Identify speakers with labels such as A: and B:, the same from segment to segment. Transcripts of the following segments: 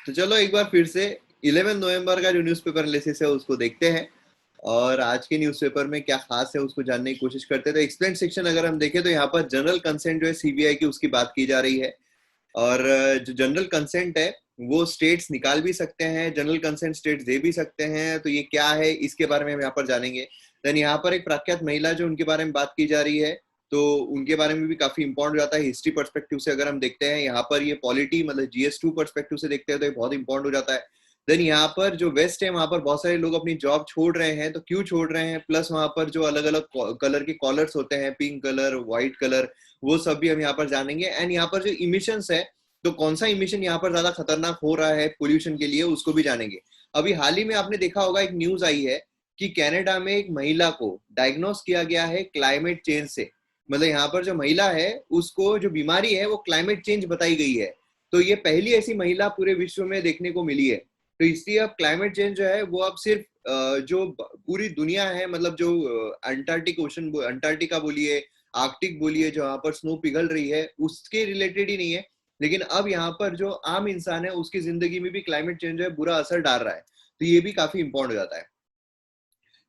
A: तो चलो एक बार फिर से 11 नवंबर का जो न्यूज़पेपर एनालिसिस है उसको देखते हैं और आज के न्यूज़पेपर में क्या खास है उसको जानने की कोशिश करते हैं। तो एक्सप्लेन सेक्शन अगर हम देखें तो यहाँ पर जनरल कंसेंट जो है सीबीआई की उसकी बात की जा रही है। और जो जनरल कंसेंट है वो स्टेट्स निकाल भी सकते हैं, जनरल कंसेंट स्टेट्स दे भी सकते हैं। तो ये क्या है इसके बारे में हम यहाँ पर जानेंगे। देन यहाँ पर एक प्रख्यात महिला जो उनके बारे में बात की जा रही है, तो उनके बारे में भी काफी इंपॉर्टेंट हो जाता है। हिस्ट्री पर्सपेक्टिव से अगर हम देखते हैं यहाँ पर ये पॉलिटी मतलब जीएस2 पर्सपेक्टिव से देखते हैं तो ये बहुत इंपॉर्टेंट हो जाता है। देन यहाँ पर जो वेस्ट है वहां पर बहुत सारे लोग अपनी जॉब छोड़ रहे हैं, तो क्यों छोड़ रहे हैं, प्लस वहां पर जो अलग अलग कलर के कॉलर्स होते हैं, पिंक कलर, व्हाइट कलर, वो सब भी हम यहाँ पर जानेंगे। एंड यहाँ पर जो इमिशंस है, तो कौन सा इमिशन यहाँ पर ज्यादा खतरनाक हो रहा है पोल्यूशन के लिए, उसको भी जानेंगे। अभी हाल ही में आपने देखा होगा एक न्यूज आई है कि कनाडा में एक महिला को डायग्नोस किया गया है क्लाइमेट चेंज से। मतलब यहाँ पर जो महिला है उसको जो बीमारी है वो क्लाइमेट चेंज बताई गई है। तो ये पहली ऐसी महिला पूरे विश्व में देखने को मिली है। तो इसलिए अब क्लाइमेट चेंज जो है वो अब सिर्फ जो पूरी दुनिया है, मतलब जो अंटार्कटिक ओशन, अंटार्कटिका बोलिए, आर्कटिक बोलिए, जो यहाँ पर स्नो पिघल रही है उसके रिलेटेड ही नहीं है, लेकिन अब यहाँ पर जो आम इंसान है उसकी जिंदगी में भी क्लाइमेट चेंज है बुरा असर डाल रहा है। तो ये भी काफी इंपॉर्टेंट हो जाता है।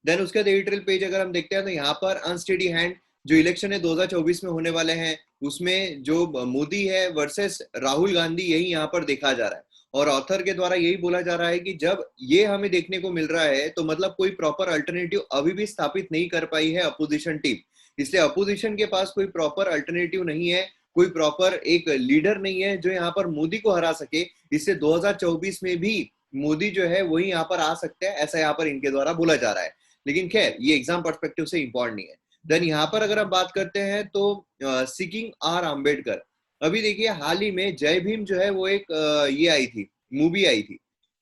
A: देन उसके बाद एडिटोरियल पेज अगर हम देखते हैं तो यहाँ पर अनस्टेडी हैंड जो इलेक्शन है 2024 में होने वाले हैं, उसमें जो मोदी है वर्सेस राहुल गांधी, यही यहाँ पर देखा जा रहा है। और ऑथर के द्वारा यही बोला जा रहा है कि जब ये हमें देखने को मिल रहा है तो मतलब कोई प्रॉपर अल्टरनेटिव अभी भी स्थापित नहीं कर पाई है अपोजिशन टीम। इसलिए अपोजिशन के पास कोई प्रॉपर अल्टरनेटिव नहीं है, कोई प्रॉपर एक लीडर नहीं है जो यहाँ पर मोदी को हरा सके। इससे 2024 में भी मोदी जो है वही यहाँ पर आ सकते हैं, ऐसा यहाँ पर इनके द्वारा बोला जा रहा है। लेकिन खैर ये एग्जाम पर्सपेक्टिव से इंपॉर्टेंट नहीं है। देन यहाँ पर अगर हम बात करते हैं तो सीकिंग आर अम्बेडकर, अभी देखिए हाल ही में जय भीम जो है वो एक ये आई थी, मूवी आई थी।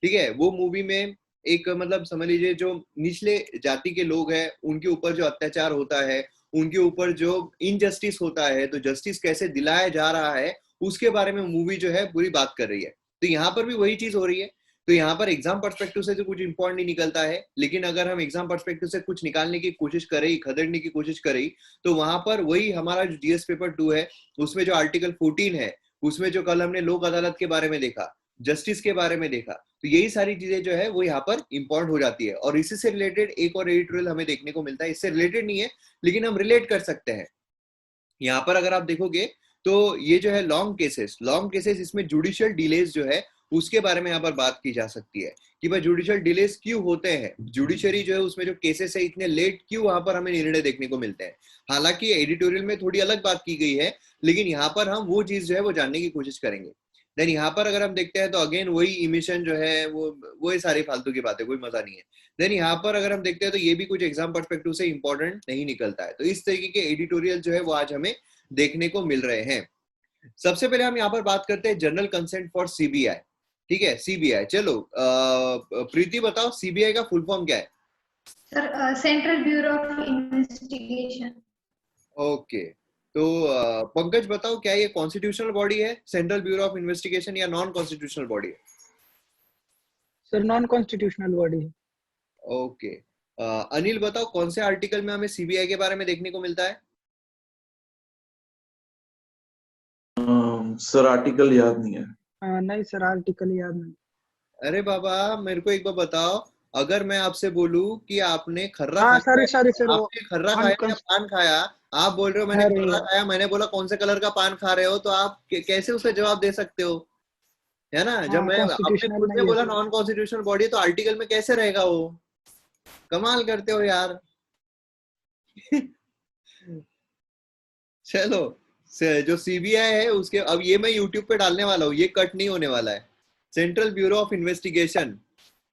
A: ठीक है, वो मूवी में एक मतलब समझ लीजिए जो निचले जाति के लोग हैं उनके ऊपर जो अत्याचार होता है, उनके ऊपर जो इनजस्टिस होता है, तो जस्टिस कैसे दिलाया जा रहा है उसके बारे में मूवी जो है पूरी बात कर रही है। तो यहाँ पर भी वही चीज हो रही है। तो यहाँ पर एग्जाम पर्सपेक्टिव से तो कुछ इंपॉर्टेंट नहीं निकलता है, लेकिन अगर हम एग्जाम पर्सपेक्टिव से कुछ निकालने की कोशिश करें, खदेड़ने की कोशिश करें, तो वहां पर वही हमारा जो जीएस पेपर 2 है उसमें जो आर्टिकल 14 है, उसमें जो कल हमने लोक अदालत के बारे में देखा, जस्टिस के बारे में देखा, तो यही सारी चीजें जो है वो यहाँ पर इंपॉर्टेंट हो जाती है। और इसी से रिलेटेड एक और एडिटोरियल हमें देखने को मिलता है, इससे रिलेटेड नहीं है लेकिन हम रिलेट कर सकते हैं। यहाँ पर अगर आप देखोगे तो ये जो है लॉन्ग केसेस, इसमें जुडिशियल डिलेज जो है उसके बारे में यहाँ पर बात की जा सकती है कि भाई जुडिशियल डिलेज क्यों होते हैं, जुडिशरी जो है उसमें जो केसेस है इतने लेट क्यों वहां पर हमें निर्णय देखने को मिलते हैं। हालांकि एडिटोरियल में थोड़ी अलग बात की गई है, लेकिन यहाँ पर हम वो चीज जो है वो जानने की कोशिश करेंगे। देन यहाँ पर अगर हम देखते हैं तो अगेन वही इमिशन जो है वो सारी फालतू की बातें, कोई मजा नहीं है। देन यहाँ पर अगर हम देखते हैं तो ये भी कुछ एग्जाम पर्सपेक्टिव से इंपॉर्टेंट नहीं निकलता है। तो इस तरीके के एडिटोरियल जो है वो आज हमें देखने को मिल रहे हैं। सबसे पहले हम यहाँ पर बात करते हैं जनरल कंसेंट फॉर सीबीआई। ठीक है, सीबीआई, चलो प्रीति बताओ सीबीआई का फुल फॉर्म क्या है।
B: Sir central bureau of investigation.
A: Okay, तो पंकज बताओ क्या ये कॉन्स्टिट्यूशनल बॉडी है सेंट्रल ब्यूरो ऑफ इन्वेस्टिगेशन या नॉन कॉन्स्टिट्यूशनल बॉडी है?
C: सर नॉन कॉन्स्टिट्यूशनल बॉडी है।
A: ओके, अनिल बताओ कौन से आर्टिकल में हमें सीबीआई के बारे में देखने को मिलता है?
D: सर आर्टिकल याद नहीं है।
C: नहीं सर आर्टिकल याद नहीं।
A: अरे बाबा मेरे को एक बार बताओ, अगर मैं आपसे बोलूं कि आपने खर्रा
C: हाँ
A: खाया,
C: सर
A: आपने खर्रा खाया या पान खाया, आप बोल रहे हो मैंने खर्रा खाया, मैंने बोला कौन से कलर का पान खा रहे हो, तो आप कैसे उसका जवाब दे सकते हो? है ना, जब मैं आपने खुद ने बोला नॉन कॉन्स्टिट्यूशनल बॉडी तो आर्टिकल में कैसे रहेगा वो? कमाल करते हो यार। चलो, जो सीबीआई है उसके, अब ये मैं यूट्यूब पे डालने वाला हूँ, ये कट नहीं होने वाला है, सेंट्रल ब्यूरो ऑफ इन्वेस्टिगेशन।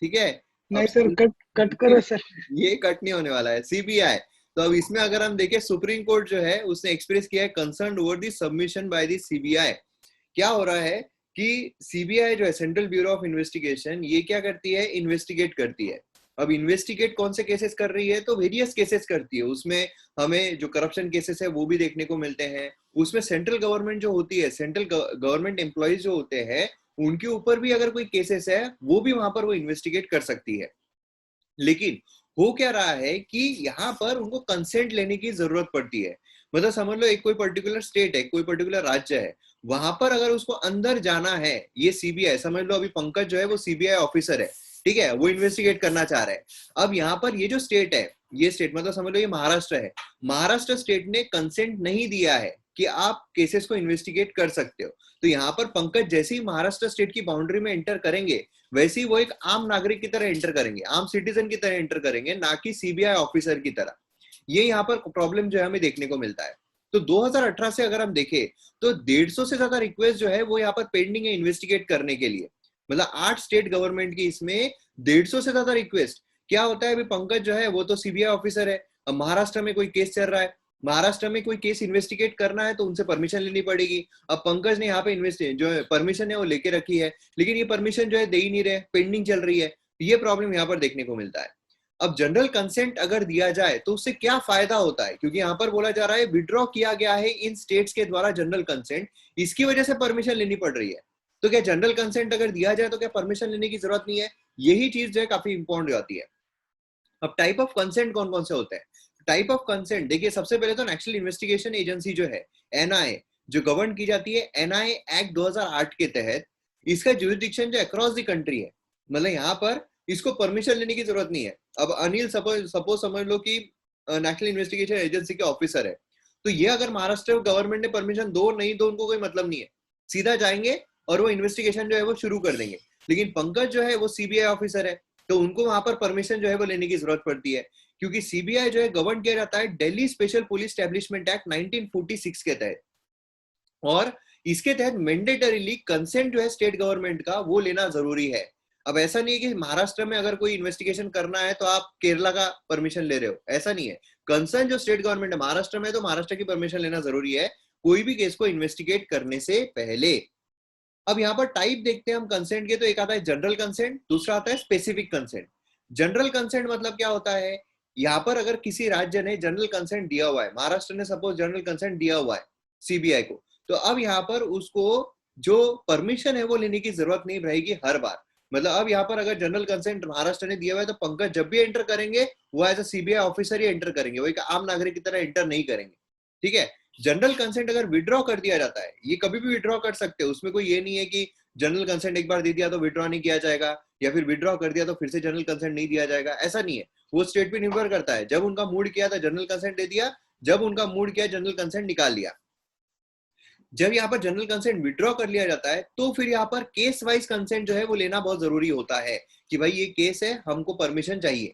A: ठीक है,
C: नहीं सर कट करो सर,
A: ये कट नहीं होने वाला है सीबीआई। तो अब इसमें अगर हम देखें सुप्रीम कोर्ट जो है उसने एक्सप्रेस किया है concern over the submission by the CBI. क्या हो रहा है कि सीबीआई जो है सेंट्रल ब्यूरो ऑफ इन्वेस्टिगेशन, ये क्या करती है, इन्वेस्टिगेट करती है। अब इन्वेस्टिगेट कौन से केसेस कर रही है, तो वेरियस केसेस करती है। उसमें हमें जो करप्शन केसेस है वो भी देखने को मिलते हैं, उसमें सेंट्रल गवर्नमेंट जो होती है, सेंट्रल गवर्नमेंट एम्प्लॉइज जो होते हैं उनके ऊपर भी अगर कोई केसेस है वो भी वहां पर वो इन्वेस्टिगेट कर सकती है। लेकिन हो क्या रहा है कि यहाँ पर उनको कंसेंट लेने की जरूरत पड़ती है। मतलब समझ लो एक कोई पर्टिकुलर स्टेट है, कोई पर्टिकुलर राज्य है, वहां पर अगर उसको अंदर जाना है, ये सीबीआई समझ लो, अभी पंकज जो है वो सीबीआई ऑफिसर है, ठीक है, वो इन्वेस्टिगेट करना चाह रहा है। अब यहाँ पर ये जो स्टेट है, ये स्टेट मतलब समझ लो ये महाराष्ट्र है, महाराष्ट्र स्टेट ने कंसेंट नहीं दिया है कि आप केसेस को इन्वेस्टिगेट कर सकते हो। तो यहाँ पर पंकज जैसे ही महाराष्ट्र स्टेट की बाउंड्री में एंटर करेंगे, वैसे ही वो एक आम नागरिक की तरह एंटर करेंगे, आम सिटीजन की तरह एंटर करेंगे, ना कि सीबीआई ऑफिसर की तरह। ये यहाँ पर प्रॉब्लम जो है हमें देखने को मिलता है। तो 2018 से अगर हम देखें तो 150 से ज्यादा रिक्वेस्ट जो है वो यहाँ पर पेंडिंग है इन्वेस्टिगेट करने के लिए। मतलब 8 स्टेट गवर्नमेंट की इसमें 150 से ज्यादा रिक्वेस्ट। क्या होता है, अभी पंकज जो है वो तो सीबीआई ऑफिसर है, अब महाराष्ट्र में कोई केस चल रहा है, महाराष्ट्र में कोई केस इन्वेस्टिगेट करना है तो उनसे परमिशन लेनी पड़ेगी। अब पंकज ने यहाँ पे इन्वेस्टिगेट जो है परमिशन है वो लेके रखी है, लेकिन ये परमिशन जो है दे ही नहीं रहे, पेंडिंग चल रही है। ये प्रॉब्लम यहाँ पर देखने को मिलता है। अब जनरल कंसेंट अगर दिया जाए तो उससे क्या फायदा होता है, क्योंकि यहाँ पर बोला जा रहा है विड्रॉ किया गया है इन स्टेट्स के द्वारा जनरल कंसेंट, इसकी वजह से परमिशन लेनी पड़ रही है। तो क्या जनरल कंसेंट अगर दिया जाए तो क्या परमिशन लेने की जरूरत नहीं है? यही चीज जो है काफी इंपॉर्टेंट होती है। अब टाइप ऑफ कंसेंट कौन कौन से होते हैं? टाइप ऑफ कंसेंट देखिए, सबसे पहले तो नेशनल इन्वेस्टिगेशन एजेंसी जो है एनआईए, जो गवर्न की जाती है एनआईए एक्ट 2008 के तहत, इसका ज्यूरिसडिक्शन जो अक्रॉस द कंट्री है, मतलब यहाँ पर इसको परमिशन लेने की जरूरत नहीं है। अब अनिल सपोज समझ लो कि नेशनल इन्वेस्टिगेशन एजेंसी के ऑफिसर है, तो ये अगर महाराष्ट्र गवर्नमेंट ने परमिशन दो नहीं दो उनको कोई मतलब नहीं है, सीधा जाएंगे और वो इन्वेस्टिगेशन जो है वो शुरू कर देंगे। लेकिन पंकज जो है वो सीबीआई ऑफिसर है, तो उनको वहां पर परमिशन जो है वो लेने की जरूरत पड़ती है, क्योंकि सीबीआई जो है गवर्न किया जाता है Delhi special police establishment act 1946 के तहत, और इसके तहत मैंडेटरीली कंसेंट जो है स्टेट गवर्नमेंट का वो लेना जरूरी है। अब ऐसा नहीं है कि महाराष्ट्र में अगर कोई इन्वेस्टिगेशन करना है तो आप केरला का परमिशन ले रहे हो, ऐसा नहीं है। कंसर्न जो स्टेट गवर्नमेंट है महाराष्ट्र में, तो महाराष्ट्र की परमिशन लेना जरूरी है कोई भी केस को इन्वेस्टिगेट करने से पहले। अब यहाँ पर टाइप देखते हैं हम कंसेंट के, तो एक आता है जनरल कंसेंट, दूसरा आता है स्पेसिफिक कंसेंट। जनरल कंसेंट मतलब क्या होता है, यहाँ पर अगर किसी राज्य ने जनरल कंसेंट दिया हुआ है, महाराष्ट्र ने सपोज जनरल कंसेंट दिया हुआ है सीबीआई को, तो अब यहाँ पर उसको जो परमिशन है वो लेने की जरूरत नहीं रहेगी हर बार। मतलब अब यहाँ पर अगर जनरल कंसेंट महाराष्ट्र ने दिया हुआ है तो पंकज जब भी एंटर करेंगे वो एज अ सीबीआई ऑफिसर ही एंटर करेंगे, वो एक आम नागरिक की तरह एंटर नहीं करेंगे, ठीक है। जनरल कंसेंट अगर विड्रॉ कर दिया जाता है, ये कभी भी विड्रॉ कर सकते हो, उसमें कोई ये नहीं है कि जनरल कंसेंट एक बार दे दिया तो विड्रॉ नहीं किया जाएगा, या फिर विड्रॉ कर दिया तो फिर से जनरल कंसेंट नहीं दिया जाएगा, ऐसा नहीं है। वो स्टेट पे निर्भर करता है, जब उनका मूड किया था जनरल कंसेंट दे दिया, जब उनका मूड किया जनरल कंसेंट निकाल लिया। जब यहाँ पर जनरल कंसेंट विड्रॉ कर लिया जाता है तो फिर यहाँ पर केस वाइज कंसेंट जो है वो लेना बहुत जरूरी होता है कि भाई ये केस है, हमको परमिशन चाहिए।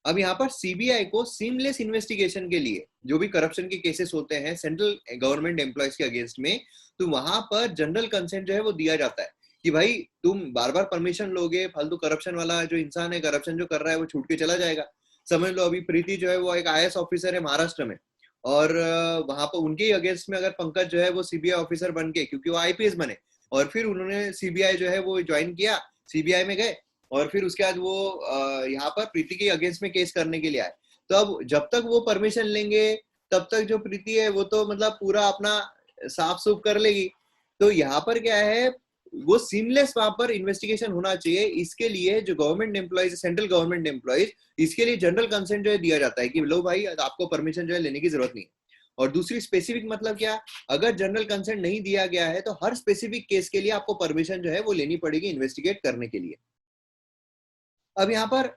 A: अब यहाँ पर सीबीआई को सीमलेस इन्वेस्टिगेशन के लिए जो भी करप्शन के केसेस होते हैं सेंट्रल गवर्नमेंट एम्प्लॉयज के अगेंस्ट में, तो वहां पर जनरल कंसेंट जो है वो दिया जाता है कि भाई तुम बार बार परमिशन लोगे, फालतू करप्शन वाला जो इंसान है, करप्शन जो कर रहा है वो छूट के चला जाएगा। समझ लो अभी प्रीति जो है वो एक आईएएस ऑफिसर है महाराष्ट्र में, और वहां पर उनके अगेंस्ट में अगर पंकज जो है वो सीबीआई ऑफिसर बन के, क्योंकि वो आईपीएस बने और फिर उन्होंने सीबीआई जो है वो ज्वाइन किया, सीबीआई में गए, और फिर उसके बाद वो यहाँ पर प्रीति के अगेंस्ट में केस करने के लिए आए। तो अब जब तक वो परमिशन लेंगे तब तक जो प्रीति है वो तो मतलब पूरा अपना साफ सूफ कर लेगी। तो यहाँ पर क्या है, वो सीमलेस वहां पर इन्वेस्टिगेशन होना चाहिए। इसके लिए जो government employees, central government employees, इसके लिए जनरल कंसेंट जो है दिया जाता है कि लो भाई आपको परमिशन जो है लेने की जरूरत नहीं। और दूसरी स्पेसिफिक मतलब क्या, अगर जनरल कंसेंट नहीं दिया गया है तो हर स्पेसिफिक केस के लिए आपको परमिशन जो है वो लेनी पड़ेगी इन्वेस्टिगेट करने के लिए। अब यहाँ पर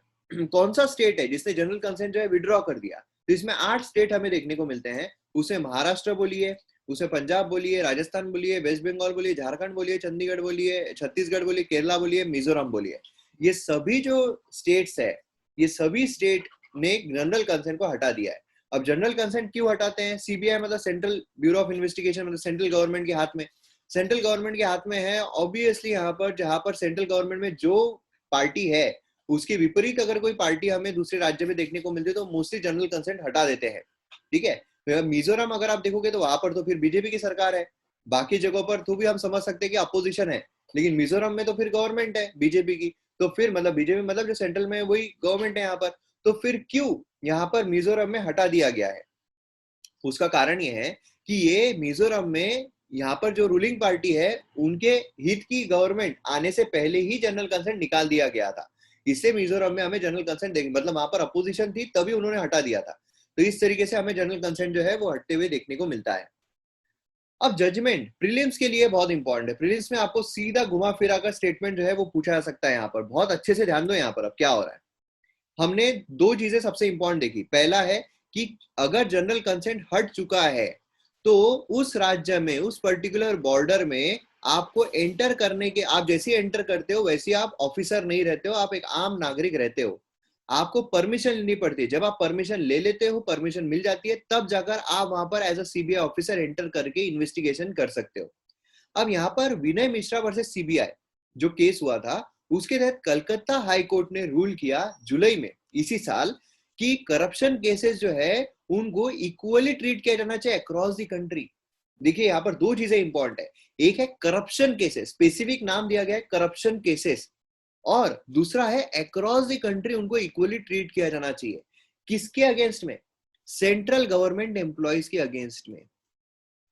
A: कौन सा स्टेट है जिसने जनरल कंसेंट जो है विड्रॉ कर दिया, तो इसमें 8 स्टेट हमें देखने को मिलते हैं। उसे महाराष्ट्र बोलिए, उसे पंजाब बोलिए, राजस्थान बोलिए, वेस्ट बंगाल बोलिए, झारखंड बोलिए, चंडीगढ़ बोलिए, छत्तीसगढ़ बोलिए, केरला बोलिए, मिजोरम बोलिए। ये सभी जो स्टेट्स है, ये सभी स्टेट ने जनरल कंसेंट को हटा दिया है। अब जनरल कंसेंट क्यों हटाते हैं? सीबीआई मतलब सेंट्रल ब्यूरो ऑफ इन्वेस्टिगेशन, मतलब सेंट्रल गवर्नमेंट के हाथ में, सेंट्रल गवर्नमेंट के हाथ में है। ऑब्वियसली यहाँ पर जहां पर सेंट्रल गवर्नमेंट में जो पार्टी है उसके विपरीत अगर कोई पार्टी हमें दूसरे राज्य में देखने को मिलती है तो मोस्टली जनरल कंसेंट हटा देते हैं, ठीक है। मिजोरम अगर आप देखोगे तो वहां पर तो फिर बीजेपी की सरकार है, बाकी जगहों पर तो भी हम समझ सकते हैं कि अपोजिशन है, लेकिन मिजोरम में तो फिर गवर्नमेंट है बीजेपी की, तो फिर मतलब बीजेपी मतलब जो सेंट्रल में है वही गवर्नमेंट है यहाँ पर, तो फिर क्यों यहाँ पर मिजोरम में हटा दिया गया है? उसका कारण ये है कि ये मिजोरम में यहाँ पर जो रूलिंग पार्टी है उनके हित की गवर्नमेंट आने से पहले ही जनरल कंसेंट निकाल दिया गया था, इससे मिजोरम में हमें जनरल कंसेंट देख, मतलब वहां पर अपोजिशन थी तभी उन्होंने हटा दिया था। तो इस तरीके से हमें जनरल कंसेंट जो है वो हटते हुए देखने को मिलता है। अब जजमेंट प्रीलिम्स के लिए बहुत इंपॉर्टेंट है। प्रीलिम्स में आपको सीधा घुमा फिरा कर स्टेटमेंट जो है वो पूछा जा सकता है। यहाँ पर बहुत अच्छे से ध्यान दो, यहाँ पर अब क्या हो रहा है। हमने दो चीजें सबसे इंपॉर्टेंट देखी। पहला है कि अगर जनरल कंसेंट हट चुका है तो उस राज्य में, उस पर्टिकुलर बॉर्डर में आपको एंटर करने के, आप जैसे एंटर करते हो वैसे आप ऑफिसर नहीं रहते हो, आप एक आम नागरिक रहते हो। आपको परमिशन लेनी पड़ती है। जब आप परमिशन ले लेते हो, परमिशन मिल जाती है, तब जाकर आप वहां पर as a CBI officer enter करके इन्वेस्टिगेशन कर सकते हो। अब यहाँ पर विनय मिश्रा वर्सेस सीबीआई जो केस हुआ था, उसके तहत कलकत्ता हाई कोर्ट ने रूल किया जुलाई में इसी साल कि करप्शन केसेस जो है उनको इक्वली ट्रीट किया जाना चाहिए अक्रॉस द कंट्री। देखिए यहाँ पर दो चीजें इंपॉर्टेंट है। एक है करप्शन केसेस, स्पेसिफिक नाम दिया गया है करप्शन केसेस, और दूसरा है अक्रॉस द कंट्री उनको इक्वली ट्रीट किया जाना चाहिए। किसके अगेंस्ट में? सेंट्रल गवर्नमेंट एम्प्लॉयज के अगेंस्ट में।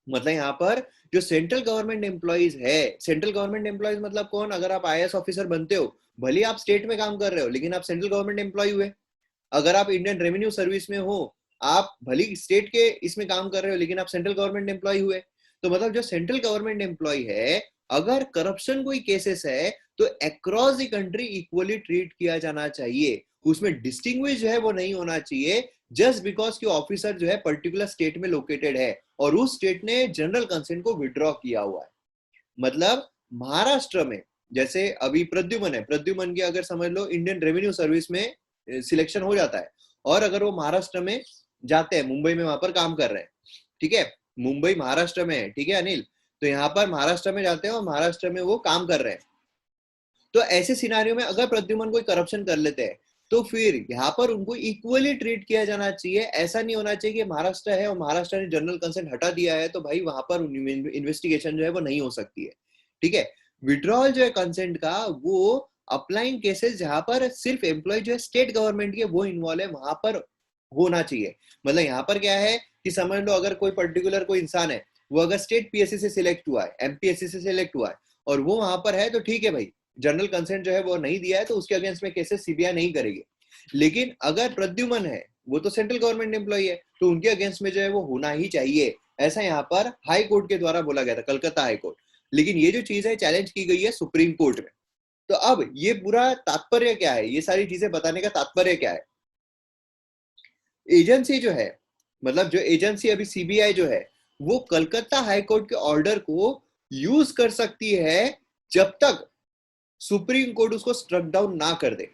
A: मतलब यहाँ पर जो सेंट्रल गवर्नमेंट एम्प्लॉयज है, सेंट्रल गवर्नमेंट एम्प्लॉयज मतलब कौन? अगर आप आईएएस ऑफिसर बनते हो, भले आप स्टेट में काम कर रहे हो लेकिन आप सेंट्रल गवर्नमेंट एम्प्लॉय हुए। अगर आप इंडियन रेवेन्यू सर्विस में हो, आप भले स्टेट के इसमें काम कर रहे हो लेकिन आप सेंट्रल गवर्नमेंट एम्प्लॉय हुए। तो मतलब जो सेंट्रल गवर्नमेंट एम्प्लॉय है, अगर करप्शन कोई केसेस है तो across the country equally treat किया जाना चाहिए। उसमें डिस्टिंग्विश जो है वो नहीं होना चाहिए जस्ट बिकॉज कि ऑफिसर जो है पर्टिकुलर स्टेट में लोकेटेड है और उस स्टेट ने जनरल कंसेंट को विड्रॉ किया हुआ है। मतलब महाराष्ट्र में जैसे अभी प्रद्युमन है, प्रद्युमन की अगर समझ लो इंडियन रेवेन्यू सर्विस में सिलेक्शन हो जाता है और अगर वो महाराष्ट्र में जाते हैं, मुंबई में वहां पर काम कर रहे हैं, ठीक है, मुंबई महाराष्ट्र में है, ठीक है अनिल, तो यहाँ पर महाराष्ट्र में जाते हैं और महाराष्ट्र में वो काम कर रहे हैं। तो ऐसे सिनारियों में अगर प्रद्युमन कोई करप्शन कर लेते हैं तो फिर यहाँ पर उनको इक्वली ट्रीट किया जाना चाहिए। ऐसा नहीं होना चाहिए कि महाराष्ट्र है और महाराष्ट्र ने जनरल कंसेंट हटा दिया है तो भाई वहां पर इन्वेस्टिगेशन जो है वो नहीं हो सकती है। ठीक है, विड्रॉल जो है कंसेंट का वो अप्लाइंग केसेस जहां पर सिर्फ एम्प्लॉय जो है स्टेट गवर्नमेंट के वो इन्वॉल्व है वहां पर होना चाहिए। मतलब यहाँ पर क्या है कि समझ लो अगर कोई पर्टिकुलर कोई इंसान है, वो अगर स्टेट पीएससी से सिलेक्ट हुआ है, एमपीएससी से सिलेक्ट हुआ है और वो वहां पर है तो ठीक है भाई, जनरल कंसेंट जो है वो नहीं दिया है तो उसके अगेंस्ट में केसेस सीबीआई नहीं करेगी। लेकिन अगर प्रद्युमन है, वो तो सेंट्रल गवर्नमेंट एम्प्लॉय है, तो उनके अगेंस्ट में जो है वो होना ही चाहिए। ऐसा यहाँ पर हाई कोर्ट के द्वारा बोला गया था, कलकत्ता हाई कोर्ट। लेकिन ये जो चीज है चैलेंज की गई है सुप्रीम कोर्ट में। तो अब ये पूरा तात्पर्य क्या है, ये सारी चीजें बताने का तात्पर्य क्या है? एजेंसी जो है, मतलब जो एजेंसी अभी सीबीआई जो है, वो कलकत्ता हाई कोर्ट के ऑर्डर को यूज कर सकती है जब तक सुप्रीम कोर्ट उसको स्ट्रक डाउन ना कर दे।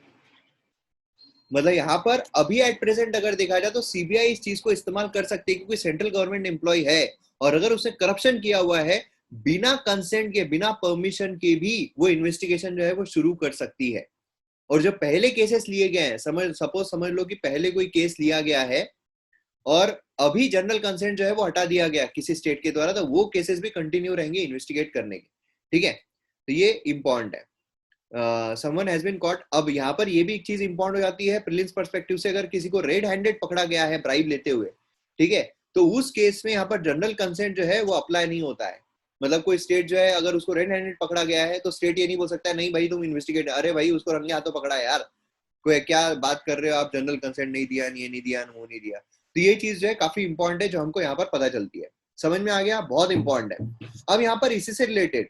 A: मतलब यहां पर अभी एट प्रेजेंट अगर देखा जाए तो सीबीआई इस चीज को इस्तेमाल कर सकती है क्योंकि सेंट्रल गवर्नमेंट एम्प्लॉय है और अगर उसने करप्शन किया हुआ है, बिना कंसेंट के, बिना परमिशन के भी वो इन्वेस्टिगेशन जो है वो शुरू कर सकती है। और जो पहले केसेस लिए गए हैं, समझ लो कि पहले कोई केस लिया गया है और अभी जनरल कंसेंट जो है वो हटा दिया गया किसी स्टेट के द्वारा, तो वो केसेस भी कंटिन्यू रहेंगे इन्वेस्टिगेट करने के। ठीक है, तो ये इंपॉर्टेंट है। Someone has been caught. अब यहाँ पर ये भी एक चीज इंपॉर्टेंट हो जाती है प्रीलिम्स पर्सपेक्टिव से, अगर किसी को रेड हैंडेड पकड़ा गया है ब्राइब लेते हुए, ठीक है, तो उस केस में यहाँ पर जनरल कंसेंट जो है वो अप्लाई नहीं होता है। मतलब कोई स्टेट जो है अगर उसको रेड हैंडेड पकड़ा गया है तो स्टेट ये नहीं बोल सकता है नहीं भाई तुम इन्वेस्टिगेट, अरे भाई उसको रंगे हाथों पकड़ा है यार, कोई क्या बात कर रहे हो आप, जनरल कंसेंट नहीं दिया, ये नहीं दिया, वो नहीं दिया। तो ये चीज जो है काफी इंपॉर्टेंट है जो हमको यहाँ पर पता चलती है। समझ में आ गया? बहुत इंपॉर्टेंट है। अब यहाँ पर इसी से रिलेटेड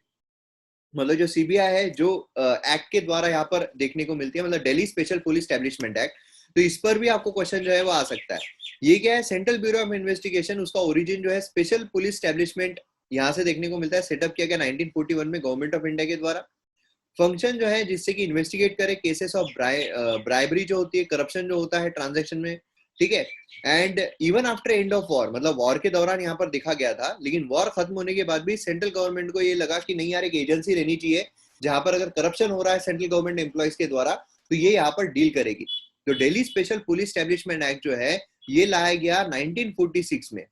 A: मतलब जो सीबीआई है, जो एक्ट के द्वारा यहाँ पर देखने को मिलती है, मतलब Delhi special police establishment act, तो इस पर भी आपको क्वेश्चन जो है वो आ सकता है। ये क्या है? सेंट्रल ब्यूरो ऑफ इन्वेस्टिगेशन, उसका ओरिजिन जो है स्पेशल पुलिस एस्टैब्लिशमेंट यहाँ से देखने को मिलता है। सेटअप किया गया 1941 में गवर्नमेंट ऑफ इंडिया के द्वारा। फंक्शन जो है जिससे कि इन्वेस्टिगेट करे केसेस ऑफ ब्राइबरी जो होती है, करप्शन जो होता है ट्रांजैक्शन में, ठीक है, and even after end of war, मतलब वॉर के दौरान यहाँ पर देखा गया था, लेकिन वॉर खत्म होने के बाद भी सेंट्रल गवर्नमेंट को ये लगा कि नहीं यार एक एजेंसी रहनी चाहिए जहां पर अगर करप्शन हो रहा है सेंट्रल गवर्नमेंट एम्प्लॉयज के द्वारा तो ये यहाँ पर डील करेगी। तो Delhi special police establishment act जो है ये लाया गया 1946 में,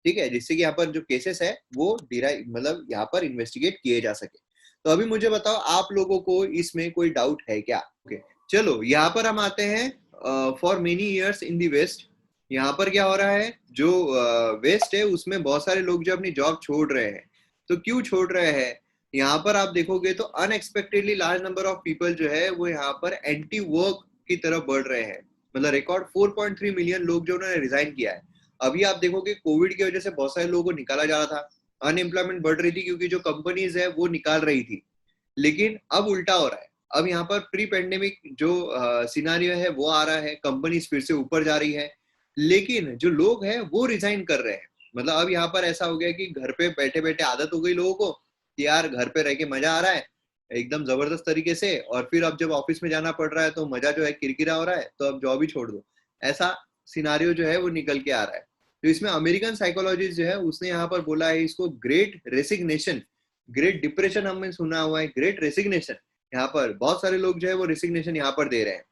A: ठीक है, जिससे कि यहाँ पर जो केसेस है वो मतलब यहाँ पर इन्वेस्टिगेट किए जा सके। तो अभी मुझे बताओ आप लोगों को इसमें कोई डाउट है क्या? ओके, चलो यहाँ पर हम आते हैं for many years in the west. यहाँ पर क्या हो रहा है, जो वेस्ट है उसमें बहुत सारे लोग जो अपनी जॉब छोड़ रहे हैं। तो क्यों छोड़ रहे हैं? यहाँ पर आप देखोगे तो unexpectedly large number of people जो है वो यहाँ पर एंटी वर्क की तरफ बढ़ रहे हैं। मतलब रिकॉर्ड 4.3 मिलियन लोग जो उन्होंने रिजाइन किया है। अभी आप देखोगे कोविड की वजह से बहुत सारे लोगों को निकाला जा रहा था, अनएम्प्लॉयमेंट बढ़ रही थी क्योंकि जो कंपनीज है वो निकाल रही थी, लेकिन अब उल्टा हो रहा है। अब यहाँ पर प्री पेंडेमिक जो सिनारियो है वो आ रहा है, कंपनीज फिर से ऊपर जा रही है, लेकिन जो लोग हैं वो रिजाइन कर रहे हैं। मतलब अब यहाँ पर ऐसा हो गया कि घर पे बैठे बैठे आदत हो गई लोगों को कि यार घर पे रह के मजा आ रहा है एकदम जबरदस्त तरीके से, और फिर अब जब ऑफिस में जाना पड़ रहा है तो मजा जो है किरकिरा हो रहा है, तो अब जॉब ही छोड़ दो। ऐसा सिनारियो जो है वो निकल के आ रहा है। तो इसमें अमेरिकन साइकोलॉजिस्ट जो है उसने यहाँ पर बोला है इसको ग्रेट रेसिग्नेशन। ग्रेट डिप्रेशन हमने सुना हुआ है, ग्रेट रेसिग्नेशन, यहाँ पर बहुत सारे लोग जो है वो रेसिग्नेशन यहाँ पर दे रहे हैं।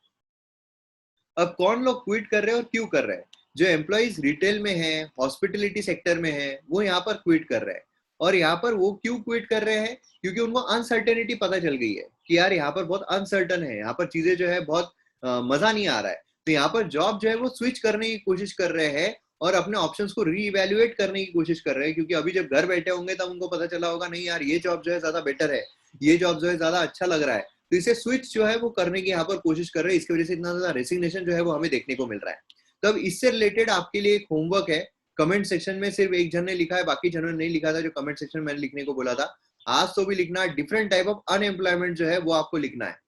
A: अब कौन लोग क्विट कर रहे हैं और क्यों कर रहे हैं? जो एम्प्लॉइज रिटेल में है, हॉस्पिटलिटी सेक्टर में है, वो यहाँ पर क्विट कर रहे हैं। और यहाँ पर वो क्यों क्विट कर रहे हैं? क्योंकि उनको अनसर्टेनिटी पता चल गई है कि यार यहाँ पर बहुत अनसर्टन है, यहाँ पर चीजें जो है बहुत मजा नहीं आ रहा है। तो यहाँ पर जॉब जो है वो स्विच करने की कोशिश कर रहे हैं और अपने ऑप्शंस को रीइवैल्यूएट करने की कोशिश कर रहे हैं, क्योंकि अभी जब घर बैठे होंगे तब उनको पता चला होगा नहीं यार ये जॉब जो है ज्यादा बेटर है, ये जॉब जो है ज्यादा अच्छा लग रहा है, तो इसे स्विच जो है वो करने की यहाँ पर कोशिश कर रहे हैं। इसकी वजह से इतना ज्यादा रेसिग्नेशन जो है वो हमें देखने को मिल रहा है। तो अब इससे रिलेटेड आपके लिए एक होमवर्क है, कमेंट सेक्शन में सिर्फ एक जन ने लिखा है, बाकी जनों ने नहीं लिखा था जो कमेंट सेक्शन में मैंने लिखने को बोला था। आज तो भी लिखना, डिफरेंट टाइप ऑफ अनएम्प्लॉयमेंट जो है वो आपको लिखना है।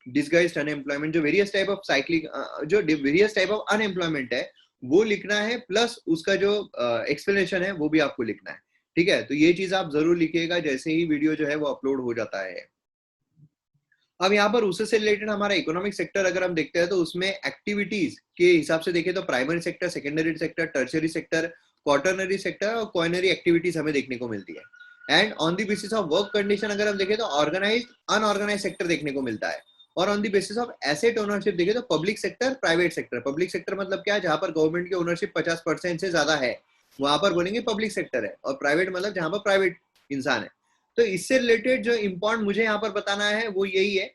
A: डिस्गाइज्ड अनएम्प्लॉयमेंट, जो वेरियस टाइप ऑफ साइक्लिक, जो वेरियस टाइप ऑफ अनएम्प्लॉयमेंट है वो लिखना है, प्लस उसका जो एक्सप्लेनेशन है वो भी आपको लिखना है। ठीक है, तो ये चीज आप जरूर लिखिएगा जैसे ही वीडियो जो है वो अपलोड हो जाता है। अब यहाँ पर उससे से रिलेटेड हमारा इकोनॉमिक सेक्टर अगर हम देखते हैं तो उसमें एक्टिविटीज के हिसाब से देखें तो primary sector, secondary sector, tertiary sector, quaternary sector और क्वाइनरी एक्टिविटीज हमें देखने को मिलती है। And on the basis of work condition अगर हम देखें तो ऑर्गेनाइज्ड, अनऑर्गेनाइज्ड सेक्टर देखने को मिलता है। और on the basis of asset ownership देखें तो public sector, private sector. Public sector मतलब क्या है? जहां पर गवर्नमेंट की ओनरशिप 50% से ज्यादा है वहां पर बोलेंगे पब्लिक सेक्टर है, और प्राइवेट मतलब जहां पर प्राइवेट इंसान है। तो इससे रिलेटेड जो इंपॉर्टेंट मुझे यहाँ पर बताना है वो यही है,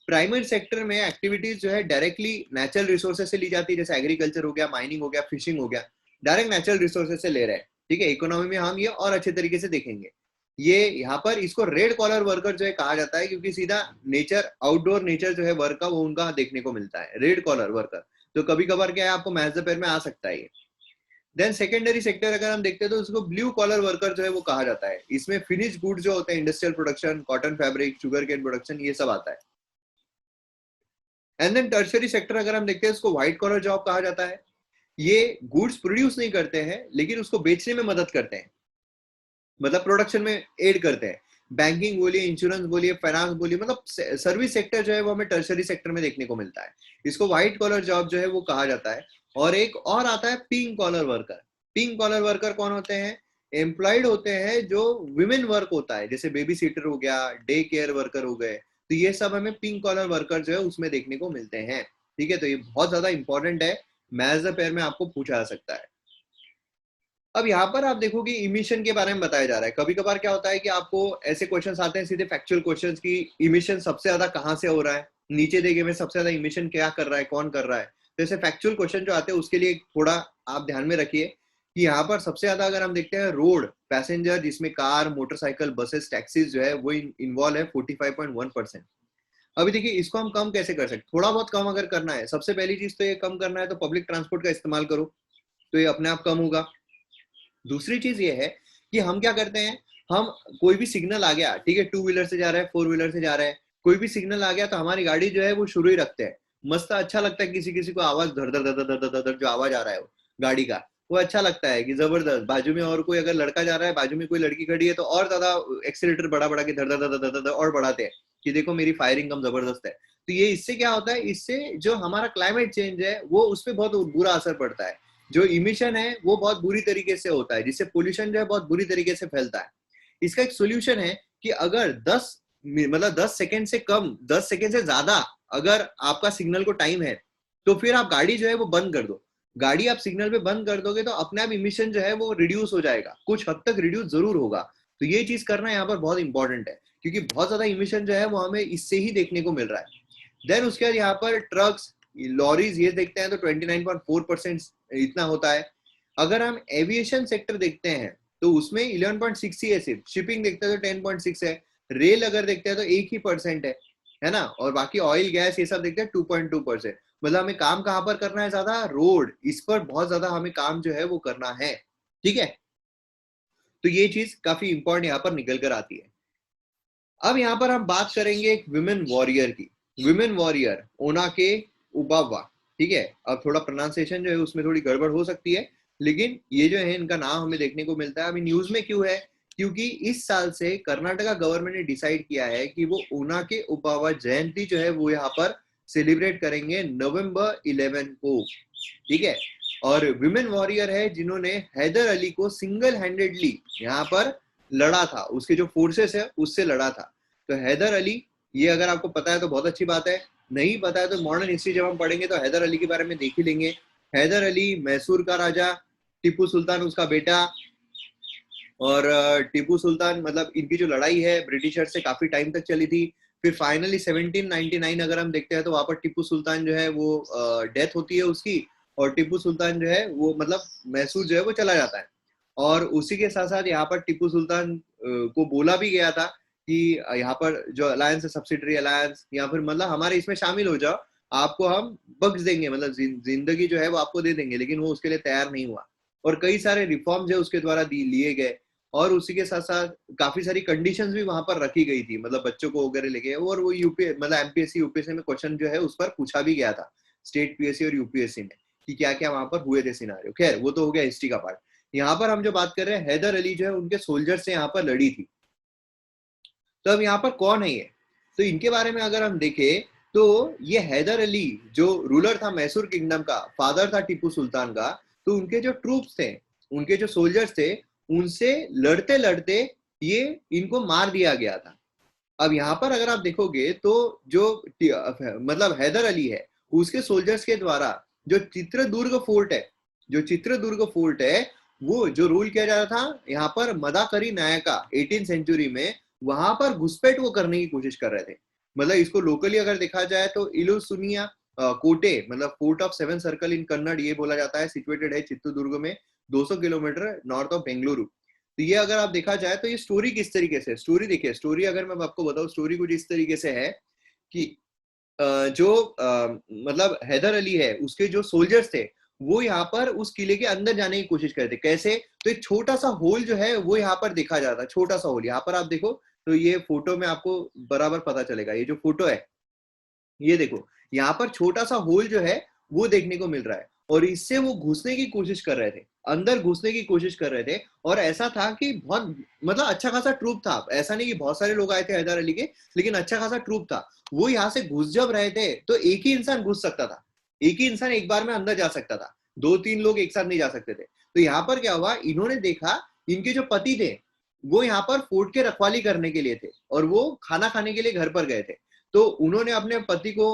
A: प्राइमरी सेक्टर में एक्टिविटीज जो है डायरेक्टली नेचुरल रिसोर्सेज से ली जाती है, जैसे एग्रीकल्चर हो गया, माइनिंग हो गया, फिशिंग हो गया, डायरेक्ट नेचुरल रिसोर्सेज से ले रहे हैं। ठीक है, इकोनॉमी में हम ये और अच्छे तरीके से देखेंगे। ये यहाँ पर इसको रेड कॉलर वर्कर जो है कहा जाता है, क्योंकि सीधा नेचर, आउटडोर नेचर जो है वर्क का वो उनका देखने को मिलता है, रेड कॉलर वर्कर। तो कभी कभार क्या है आपको मैच द पेयर में आ सकता है। देन सेकेंडरी सेक्टर अगर हम देखते हैं तो उसको ब्लू कॉलर वर्कर जो है वो कहा जाता है। इसमें फिनिश गुड्स जो होते हैं, industrial production, cotton fabric, sugar cane production, ये सब आता है। एंड देन टर्शियरी सेक्टर अगर हम देखते हैं उसको व्हाइट कॉलर जॉब कहा जाता है। ये गुड्स प्रोड्यूस नहीं करते हैं लेकिन उसको बेचने में मदद करते हैं, मतलब प्रोडक्शन में एड करते हैं। बैंकिंग बोलिए, इंश्योरेंस बोलिए, फाइनेंस बोलिए, मतलब सर्विस सेक्टर जो है वो हमें टर्शियरी सेक्टर में देखने को मिलता है। इसको व्हाइट कॉलर जॉब जो है वो कहा जाता है। और एक और आता है pink collar worker. Pink collar worker कौन होते हैं? एम्प्लॉयड होते हैं जो विमेन वर्क होता है, जैसे बेबी सीटर हो गया, डे केयर वर्कर हो गए, तो ये सब हमें पिंक कॉलर वर्कर जो है उसमें देखने को मिलते हैं। ठीक है, तो ये बहुत ज्यादा इंपॉर्टेंट है, मैच द पेयर में आपको पूछा जा सकता है। अब यहाँ पर आप देखोगे इमिशन के बारे में बताया जा रहा है। कभी कभार क्या होता है कि आपको ऐसे क्वेश्चंस आते हैं सीधे फैक्चुअल क्वेश्चंस की, इमिशन सबसे ज्यादा कहाँ से हो रहा है, नीचे देखे में सबसे ज्यादा इमिशन क्या कर रहा है, कौन कर रहा है। तो ऐसे फैक्चुअल क्वेश्चन जो आते हैं उसके लिए थोड़ा आप ध्यान में रखिए कि यहाँ पर सबसे ज्यादा अगर हम देखते हैं रोड पैसेंजर, जिसमें कार, मोटरसाइकिल, बसेस, टैक्सीज जो है वो इन्वॉल्व है 45.1%। अभी देखिए इसको हम कम कैसे कर सकते, थोड़ा बहुत कम अगर करना है, सबसे पहली चीज तो ये कम करना है तो पब्लिक ट्रांसपोर्ट का इस्तेमाल करो, तो ये अपने आप कम होगा। दूसरी चीज ये है कि हम क्या करते हैं, हम कोई भी सिग्नल आ गया, ठीक है, टू व्हीलर से जा रहा है, फोर व्हीलर से जा रहा है, कोई भी सिग्नल आ गया तो हमारी गाड़ी जो है वो शुरू ही रखते हैं। मस्त अच्छा लगता है, किसी किसी को आवाज धर धर धर धर धर धर जो आवाज आ रहा है वो गाड़ी का, वो अच्छा लगता है कि जबरदस्त। बाजू में और कोई अगर लड़का जा रहा है, बाजू में कोई लड़की खड़ी है तो और ज्यादा एक्सीलेटर बढ़ा बढ़ा के धर धर धर धर धर और बढ़ाते हैं कि देखो मेरी फायरिंग कम जबरदस्त है। तो ये इससे क्या होता है, इससे जो हमारा क्लाइमेट चेंज है वो उस पर बहुत बुरा असर पड़ता है। जो इमिशन है वो बहुत बुरी तरीके से होता है, जिससे पोल्यूशन जो है बहुत बुरी तरीके से फैलता है। इसका एक सोल्यूशन है कि अगर 10 सेकंड से कम, 10 सेकंड से ज्यादा अगर आपका सिग्नल को टाइम है तो फिर आप गाड़ी जो है वो बंद कर दो। गाड़ी आप सिग्नल पे बंद कर दोगे तो अपने आप इमिशन जो है वो रिड्यूस हो जाएगा, कुछ हद तक रिड्यूस जरूर होगा। तो ये चीज करना यहाँ पर बहुत इंपॉर्टेंट है, क्योंकि बहुत ज्यादा इमिशन जो है वो हमें इससे ही देखने को मिल रहा है। देन उसके बाद यहाँ पर ट्रक्स, लॉरीज ये देखते हैं तो 29.4% इतना होता है। अगर हम एविएशन सेक्टर देखते हैं तो उसमें 11.6 ही है, सिर्फ शिपिंग देखते हैं तो 10.6 है, रेल अगर देखते हैं तो 1% है ना, और बाकी ऑयल गैस ये सब देखते हैं 2.2%। मतलब हमें काम कहाँ पर करना है ज्यादा, रोड, इस पर बहुत ज्यादा हमें काम जो है वो करना है। ठीक है, तो ये चीज काफी इंपॉर्टेंट यहाँ पर निकल कर आती है। अब यहाँ पर हम बात करेंगे एक विमेन वॉरियर की। विमेन वॉरियर ओनाके उबावा, ठीक है। अब थोड़ा प्रोनाउंसिएशन जो है उसमें थोड़ी गड़बड़ हो सकती है, लेकिन ये जो है इनका नाम हमें देखने को मिलता है। अभी न्यूज में क्यों है, क्योंकि इस साल से कर्नाटका गवर्नमेंट ने डिसाइड किया है कि वो ओनाके उबावा जयंती जो है वो यहाँ पर सेलिब्रेट करेंगे नवंबर 11 को, ठीक है। और विमेन वॉरियर है जिन्होंने हैदर अली को सिंगल हैंडेडली यहाँ पर लड़ा था, उसके जो फोर्सेस है उससे लड़ा था। तो हैदर अली, ये अगर आपको पता है तो बहुत अच्छी बात है, नहीं पता है तो मॉडर्न हिस्ट्री जब हम पढ़ेंगे तो हैदर अली के बारे में देख ही लेंगे। हैदर अली मैसूर का राजा, टिप्पू सुल्तान उसका बेटा। और टिप्पू सुल्तान मतलब इनकी जो लड़ाई है ब्रिटिशर से काफी टाइम तक चली थी। फिर फाइनली 1799 अगर हम देखते हैं तो वहां पर टिप्पू सुल्तान जो है वो डेथ होती है उसकी, और टिप्पू सुल्तान जो है वो मतलब मैसूर जो है वो चला जाता है। और उसी के साथ साथ यहाँ पर टिप्पू सुल्तान को बोला भी गया था कि यहाँ पर जो अलायंस है, सब्सिडरी अलायंस, या फिर मतलब हमारे इसमें शामिल हो जाओ, आपको हम बख्श देंगे, मतलब जिंदगी जो है वो आपको दे देंगे, लेकिन वो उसके लिए तैयार नहीं हुआ। और कई सारे रिफॉर्म्स है उसके द्वारा लिए गए, और उसी के साथ साथ काफी सारी कंडीशंस भी वहां पर रखी गई थी, मतलब बच्चों को वगैरह लेके। और वो यूपी मतलब एमपीएससी यूपीएससी में क्वेश्चन जो है उस पर पूछा भी गया था, स्टेट पीएससी और यूपीएससी में, कि क्या क्या वहां पर हुए थे सिनारियो। खैर वो तो हो गया हिस्ट्री का पार्ट। यहाँ पर हम जो बात कर रहे हैं, हैदर अली जो है उनके सोल्जर से यहाँ पर लड़ी थी। तो अब यहाँ पर कौन है ये, तो इनके बारे में अगर हम देखें तो ये हैदर अली जो रूलर था मैसूर किंगडम का, फादर था टिप्पू सुल्तान का, तो उनके जो ट्रूप्स थे, उनके जो सोल्जर्स थे, उनसे लड़ते लड़ते ये इनको मार दिया गया था। अब यहाँ पर अगर आप देखोगे तो जो मतलब हैदर अली है उसके सोल्जर्स के द्वारा जो चित्रदुर्ग फोर्ट है, जो चित्रदुर्ग फोर्ट है वो जो रूल किया जा रहा था यहाँ पर मदाकरी नायका 18 सेंचुरी में, वहां पर घुसपैठ वो करने की कोशिश कर रहे थे। मतलब इसको लोकली अगर देखा जाए तो इलुसुनिया कोटे, मतलब फोर्ट ऑफ सेवन सर्कल इन कन्नड़ ये बोला जाता है, सिचुएटेड है चित्रदुर्ग में 200 किलोमीटर नॉर्थ ऑफ बेंगलुरु। तो ये अगर आप देखा जाए तो ये स्टोरी किस तरीके से, स्टोरी देखिए, स्टोरी अगर मैं आपको बताऊं, स्टोरी कुछ इस तरीके से है कि जो मतलब हैदर अली है उसके जो सोल्जर्स थे वो यहाँ पर उस किले के अंदर जाने की कोशिश करते। कैसे, तो एक छोटा सा होल जो है वो यहाँ पर देखा जाता है, छोटा सा होल। यहाँ पर आप देखो तो ये फोटो में आपको बराबर पता चलेगा, ये जो फोटो है ये देखो, यहाँ पर छोटा सा होल जो है वो देखने को मिल रहा है, और इससे वो घुसने की कोशिश कर रहे थे, अंदर घुसने की कोशिश कर रहे थे। और ऐसा था कि बहुत मतलब अच्छा खासा ट्रूप था, ऐसा नहीं कि बहुत सारे लोग आए थे हैदर अली के, लेकिन अच्छा खासा ट्रूप था। वो यहाँ से घुस जब रहे थे तो एक ही इंसान घुस सकता था, एक ही इंसान एक बार में अंदर जा सकता था, दो तीन लोग एक साथ नहीं जा सकते थे। तो यहाँ पर क्या हुआ, इन्होंने देखा इनके जो पति थे वो यहाँ पर फोर्ट के रखवाली करने के लिए थे, और वो खाना खाने के लिए घर पर गए थे। तो उन्होंने अपने पति को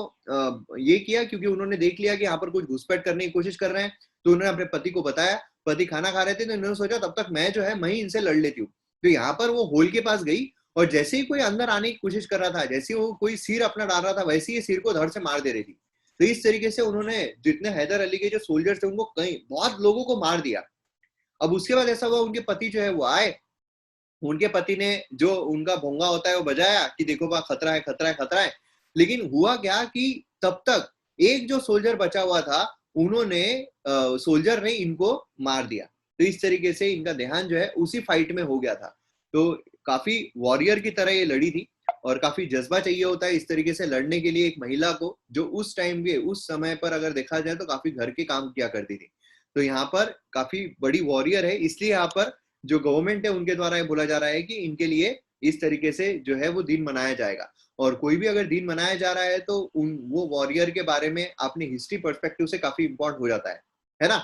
A: ये किया, क्योंकि उन्होंने देख लिया कि यहाँ पर कुछ घुसपैठ करने की कोशिश कर रहे हैं, तो उन्होंने अपने पति को बताया। पति खाना खा रहे थे तो इन्होंने सोचा तब तक मैं जो है मैं ही इनसे लड़ लेती हूँ। तो यहाँ पर वो होल के पास गई, और जैसे ही कोई अंदर आने की कोशिश कर रहा था, जैसे ही वो कोई सिर अपना डाल रहा था, वैसे ही सिर को धड़ से मार दे रही थी। तो इस तरीके से उन्होंने जितने हैदर अली के जो सोल्जर्स थे उनको कई बहुत लोगों को मार दिया। अब उसके बाद ऐसा हुआ, उनके पति जो है वो आए, उनके पति ने जो उनका भोंगा होता है वो बजाया कि देखो बा खतरा है, खतरा है, खतरा है। लेकिन हुआ क्या कि तब तक एक जो सोल्जर बचा हुआ था, उन्होंने सोल्जर ने इनको मार दिया। तो इस तरीके से इनका देहांत जो है उसी फाइट में हो गया था। तो काफी वॉरियर की तरह ये लड़ी थी, और काफी जज्बा चाहिए होता है इस तरीके से लड़ने के लिए एक महिला को, जो उस टाइम के उस समय पर अगर देखा जाए तो काफी घर के काम किया करती थी। तो यहाँ पर काफी बड़ी वॉरियर है, इसलिए यहाँ पर जो गवर्नमेंट है उनके द्वारा ये बोला जा रहा है कि इनके लिए इस तरीके से जो है वो दिन मनाया जाएगा। और कोई भी अगर दिन मनाया जा रहा है तो उन वो वॉरियर के बारे में अपनी हिस्ट्री पर्सपेक्टिव से काफी इंपॉर्टेंट हो जाता है ना।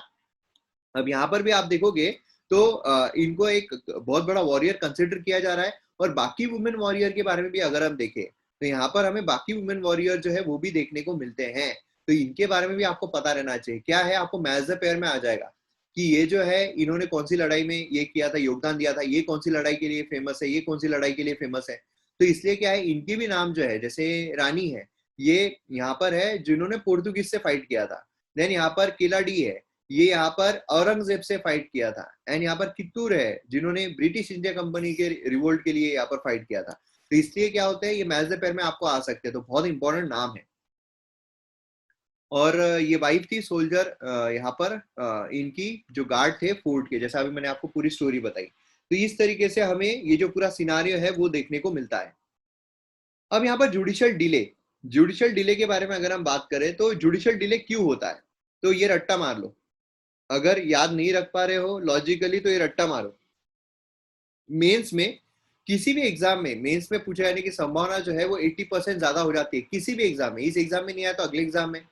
A: अब यहाँ पर भी आप देखोगे तो इनको एक बहुत बड़ा वॉरियर कंसिडर किया जा रहा है। और बाकी वुमेन वॉरियर के बारे में भी अगर हम देखें तो यहाँ पर हमें बाकी वुमेन वॉरियर जो है वो भी देखने को मिलते हैं। तो इनके बारे में भी आपको पता रहना चाहिए। क्या है, आपको मैच द पेयर में आ जाएगा कि ये जो है इन्होंने कौन सी लड़ाई में ये किया था, योगदान दिया था, ये कौन सी लड़ाई के लिए फेमस है, ये कौन सी लड़ाई के लिए फेमस है। तो इसलिए क्या है, इनके भी नाम जो है, जैसे रानी है, ये यहाँ पर है जिन्होंने पोर्तुगीज से फाइट किया था। देन यहाँ पर किलाडी है, ये यहाँ पर औरंगजेब से फाइट किया था। एंड यहाँ पर कित्तूर है जिन्होंने ब्रिटिश इंडिया कंपनी के रिवोल्ट के लिए यहाँ पर फाइट किया था। तो इसलिए क्या होता है, ये मैच द पेयर में आपको आ सकते हैं, तो बहुत इंपॉर्टेंट नाम है। और ये वाइफ थी सोल्जर यहाँ पर इनकी जो गार्ड थे फोर्ट के, जैसा अभी मैंने आपको पूरी स्टोरी बताई। तो इस तरीके से हमें ये जो पूरा सिनारियो है वो देखने को मिलता है। अब यहाँ पर जुडिशियल डिले के बारे में अगर हम बात करें तो जुडिशियल डिले क्यों होता है, तो ये रट्टा मार लो, अगर याद नहीं रख पा रहे हो लॉजिकली तो ये रट्टा मारो। मेंस में किसी भी एग्जाम में मेंस में पूछे जाने की संभावना जो है वो 80% ज्यादा हो जाती है किसी भी एग्जाम में। इस एग्जाम में नहीं आया तो अगले एग्जाम में।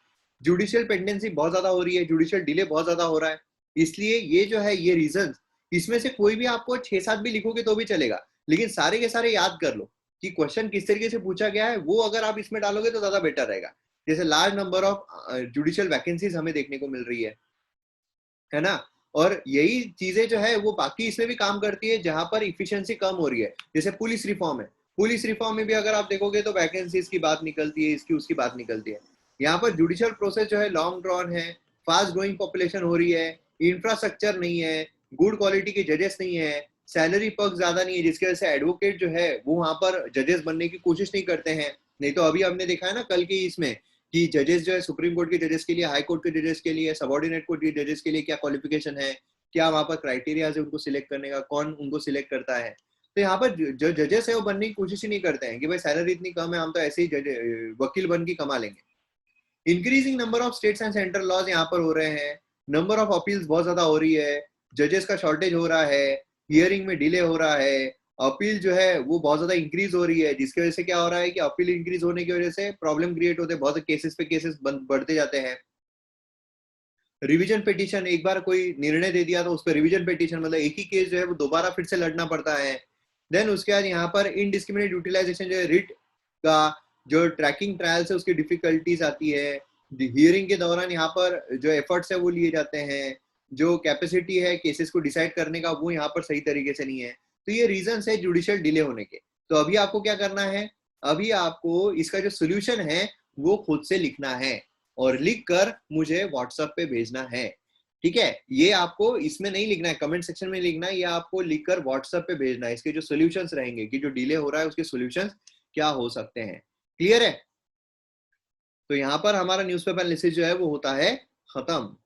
A: जुडिशियल पेंडेंसी बहुत ज्यादा हो रही है, जुडिशियल डिले बहुत ज्यादा हो रहा है, इसलिए ये जो है ये रीजन, इसमें से कोई भी आपको 6-7 भी लिखोगे तो भी चलेगा, लेकिन सारे के सारे याद कर लो कि क्वेश्चन किस तरीके से पूछा गया है, वो अगर आप इसमें डालोगे तो ज्यादा बेटर रहेगा। जैसे large number of judicial vacancies हमें देखने को मिल रही है ना, और यही चीजें जो है वो बाकी इसमें भी काम करती है जहां पर इफिशिएंसी कम हो रही है। जैसे पुलिस रिफॉर्म है, पुलिस रिफॉर्म में भी अगर आप देखोगे तो वैकेंसीज की बात निकलती है, इसकी उसकी बात निकलती है। यहाँ पर जुडिशियल प्रोसेस जो है लॉन्ग ड्रॉन है, फास्ट ग्रोइंग पॉपुलेशन हो रही है, इंफ्रास्ट्रक्चर नहीं है, गुड क्वालिटी के जजेस नहीं है, सैलरी पर्क ज्यादा नहीं है, जिसकी वजह से एडवोकेट जो है वो वहां पर जजेस बनने की कोशिश नहीं करते हैं। नहीं तो अभी हमने देखा है ना कल की इसमें कि जजेस जो है सुप्रीम कोर्ट के जजेस के लिए, हाई कोर्ट के जजेस के लिए, सबऑर्डिनेट कोर्ट के जजेस के लिए क्या क्वालिफिकेशन है, क्या वहां पर क्राइटेरिया है उनको सिलेक्ट करने का, कौन उनको सिलेक्ट करता है। तो यहाँ पर जो जजेस है वो बनने की कोशिश ही नहीं करते हैं कि भाई सैलरी इतनी कम है, हम तो ऐसे ही वकील बन के कमा लेंगे। Increasing number of states and central laws यहाँ पर हो रहे हैं, नंबर ऑफ अपील्स बहुत ज्यादा हो रही है, जजेस का शॉर्टेज हो रहा है, हियरिंग में डिले हो रहा है, अपील जो है वो बहुत ज्यादा इंक्रीज हो रही है, जिसकी वजह से क्या हो रहा है कि अपील इंक्रीज होने की वजह से प्रॉब्लम क्रिएट होते हैं, बहुत से केसेस पे केसेस बढ़ते जाते हैं। रिवीजन पिटीशन, एक बार कोई निर्णय दे दिया तो उस पर रिवीजन पिटीशन, मतलब एक ही केस जो है वो दोबारा फिर से लड़ना पड़ता है। देन उसके बाद यहाँ पर इनडिस्क्रिमिनेट यूटिलाइजेशन जो है रिट का जो ट्रैकिंग ट्रायल्स है उसकी डिफिकल्टीज आती है, हियरिंग के दौरान यहाँ पर जो एफर्ट्स है वो लिए जाते हैं, जो कैपेसिटी है केसेस को डिसाइड करने का वो यहाँ पर सही तरीके से नहीं है। तो ये रीजन है जुडिशियल डिले होने के। तो अभी आपको क्या करना है, अभी आपको इसका जो सोल्यूशन है वो खुद से लिखना है और लिख कर मुझे व्हाट्सएप पे भेजना है, ठीक है। ये आपको इसमें नहीं लिखना है, कमेंट सेक्शन में लिखना है, ये आपको लिखकर व्हाट्सएप पे भेजना है। इसके जो सॉल्यूशंस रहेंगे कि जो डिले हो रहा है उसके सॉल्यूशंस क्या हो सकते हैं, क्लियर है। तो यहाँ पर हमारा न्यूज़पेपर एनालिसिस जो है वो होता है खत्म।